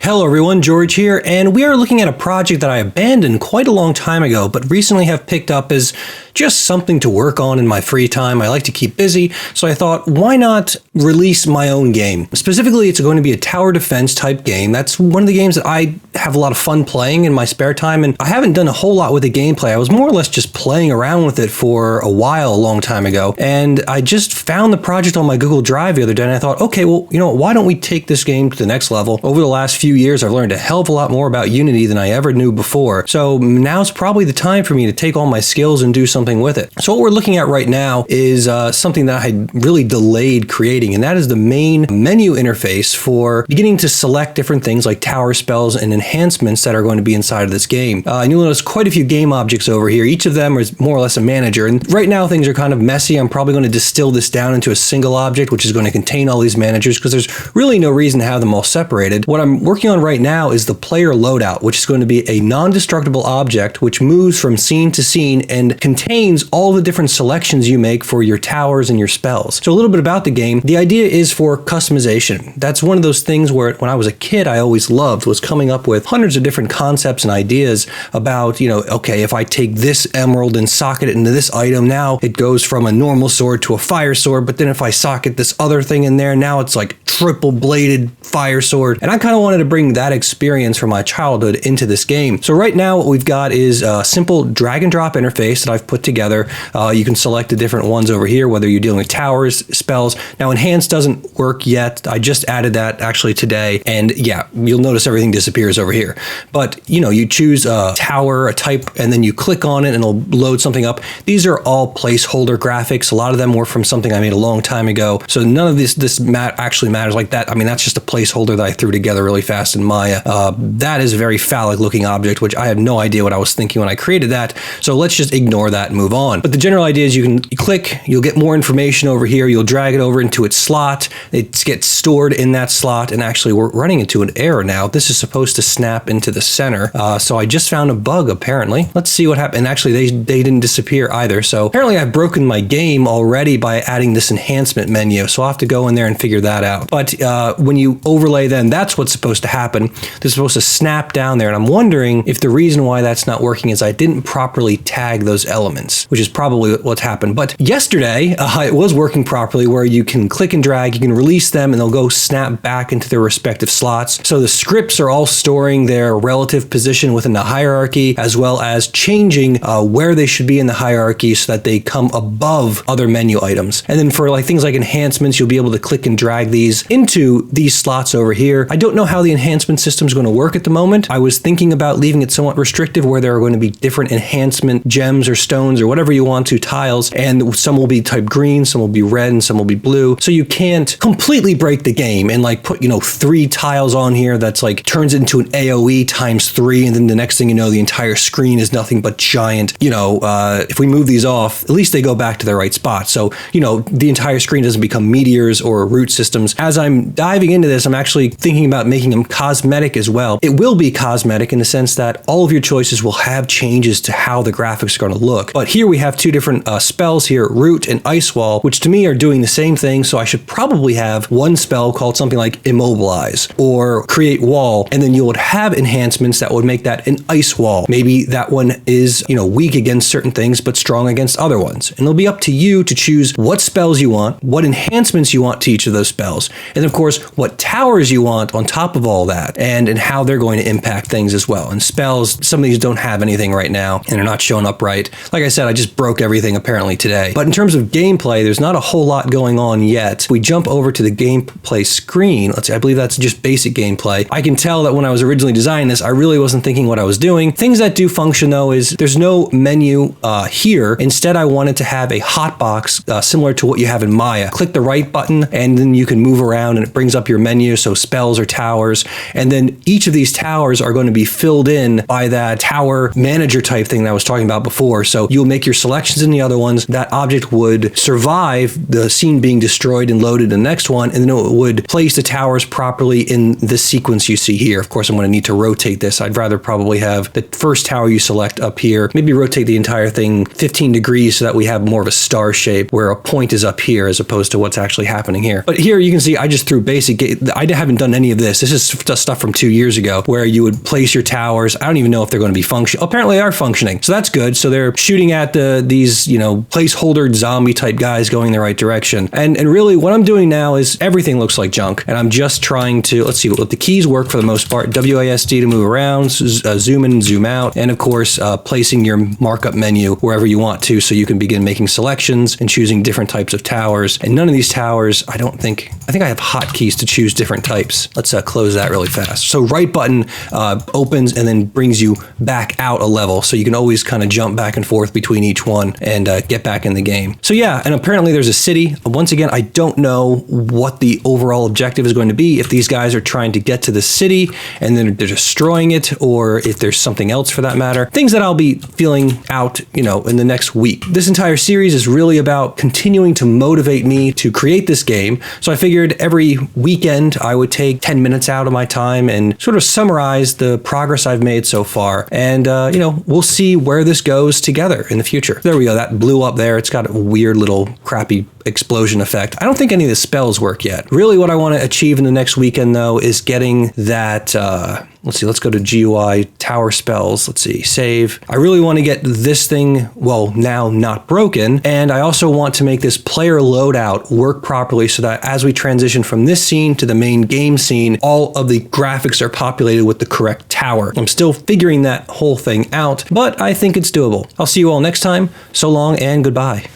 Hello everyone, George here, and we are looking at a project that I abandoned quite a long time ago, but recently have picked up as just something to work on in my free time. I like to keep busy, so I thought, why not release my own game? Specifically, it's going to be a tower defense type game. That's one of the games that I have a lot of fun playing in my spare time, and I haven't done a whole lot with the gameplay. I was more or less just playing around with it for a while, a long time ago, and I just found the project on my Google Drive the other day, and I thought, okay, well, you know what, why don't we take this game to the next level? Over the last few years, I've learned a hell of a lot more about Unity than I ever knew before. So now's probably the time for me to take all my skills and do something with it. So what we're looking at right now is something that I had really delayed creating, and that is the main menu interface for beginning to select different things like tower spells and enhancements that are going to be inside of this game. And you'll notice quite a few game objects over here. Each of them is more or less a manager, and right now things are kind of messy. I'm probably going to distill this down into a single object, which is going to contain all these managers, because there's really no reason to have them all separated. What I'm working on right now is the player loadout, which is going to be a non-destructible object which moves from scene to scene and contains all the different selections you make for your towers and your spells. So a little bit about the game. The idea is for customization. That's one of those things where when I was a kid I always loved, was coming up with hundreds of different concepts and ideas about, okay, if I take this emerald and socket it into this item, now it goes from a normal sword to a fire sword, but then if I socket this other thing in there, now it's like triple bladed fire sword. And I kind of wanted to bring that experience from my childhood into this game. So right now what we've got is a simple drag and drop interface that I've put together. You can select the different ones over here, whether you're dealing with towers, spells. Now enhance doesn't work yet. I just added that actually today, and yeah, you'll notice everything disappears over here. But you choose a tower, a type, and then you click on it and it'll load something up. These are all placeholder graphics. A lot of them were from something I made a long time ago. So none of this actually matters like that. I mean, that's just a placeholder that I threw together really fast in Maya. That is a very phallic looking object, which I had no idea what I was thinking when I created that. So let's just ignore that and move on. But the general idea is you click, you'll get more information over here. You'll drag it over into its slot. It gets stored in that slot. And actually we're running into an error now. This is supposed to snap into the center. So I just found a bug apparently. Let's see what happened. And actually they didn't disappear either. So apparently I've broken my game already by adding this enhancement menu. So I'll have to go in there and figure that out. But when you overlay them, that's what's supposed to happen. They're supposed to snap down there. And I'm wondering if the reason why that's not working is I didn't properly tag those elements, which is probably what's happened. But yesterday it was working properly, where you can click and drag, you can release them and they'll go snap back into their respective slots. So the scripts are all storing their relative position within the hierarchy, as well as changing where they should be in the hierarchy so that they come above other menu items. And then for things like enhancements, you'll be able to click and drag these into these slots over here. I don't know how the enhancement system is going to work at the moment. I was thinking about leaving it somewhat restrictive, where there are going to be different enhancement gems or stones or whatever you want to tiles, and some will be type green, some will be red, and some will be blue. So you can't completely break the game and put 3 tiles on here that's turns into an AOE times 3, and then the next thing you know the entire screen is nothing but giant. If we move these off, at least they go back to their right spot. So the entire screen doesn't become meteors or root systems. As I'm diving into this, I'm actually thinking about making them cosmetic as well. It will be cosmetic in the sense that all of your choices will have changes to how the graphics are going to look. But here we have 2 different spells here, Root and Ice Wall, which to me are doing the same thing. So I should probably have one spell called something like Immobilize or Create Wall, and then you would have enhancements that would make that an Ice Wall. Maybe that one is, weak against certain things, but strong against other ones. And it'll be up to you to choose what spells you want, what enhancements you want to each of those spells, and of course, what towers you want on top of all that, and how they're going to impact things as well. And spells, some of these don't have anything right now, and they're not showing up right. Like I said, I just broke everything apparently today. But in terms of gameplay, there's not a whole lot going on yet. If we jump over to the gameplay screen, let's see, I believe that's just basic gameplay. I can tell that when I was originally designing this, I really wasn't thinking what I was doing. Things that do function though is there's no menu here. Instead, I wanted to have a hotbox similar to what you have in Maya. Click the right button and then you can move around and it brings up your menu, so spells or towers. And then each of these towers are going to be filled in by that tower manager type thing that I was talking about before. So you'll make your selections in the other ones. That object would survive the scene being destroyed and loaded in the next one, and then it would place the towers properly in the sequence you see here. Of course, I'm going going to need to rotate this. I'd rather probably have the first tower you select up here, maybe rotate the entire thing 15 degrees so that we have more of a star shape where a point is up here as opposed to what's actually happening here. But here you can see I just threw basic, I haven't done any of this. This is stuff from 2 years ago where you would place your towers. I don't even know if they're going to be functioning. Apparently they are functioning. So that's good. So they're shooting at these, placeholder zombie type guys going in the right direction. And really what I'm doing now is everything looks like junk. And I'm just trying to, let's see, what the keys work for the most part. WASD to move around, zoom in and zoom out. And of course, placing your markup menu wherever you want to so you can begin making selections and choosing different types of towers. And none of these towers, I think I have hotkeys to choose different types. Let's close that really fast. So right button opens and then brings you back out a level. So you can always kind of jump back and forth between each one and get back in the game. So yeah, and apparently there's a city. Once again, I don't know what the overall objective is going to be. If these guys are trying to get to the city and then they're destroying it, or if there's something else for that matter. Things that I'll be feeling out, in the next week. This entire series is really about continuing to motivate me to create this game. So I figured every weekend I would take 10 minutes out of my time and sort of summarize the progress I've made so far. And, we'll see where this goes together in the future. There we go. That blew up there. It's got a weird little crappy explosion effect. I don't think any of the spells work yet. Really what I want to achieve in the next weekend though is getting that, let's see, let's go to GUI tower spells. Let's see, save. I really want to get this thing, well, now not broken. And I also want to make this player loadout work properly so that as we transition from this scene to the main game scene, all of the graphics are populated with the correct tower. I'm still figuring that whole thing out, but I think it's doable. I'll see you all next time. So long and goodbye.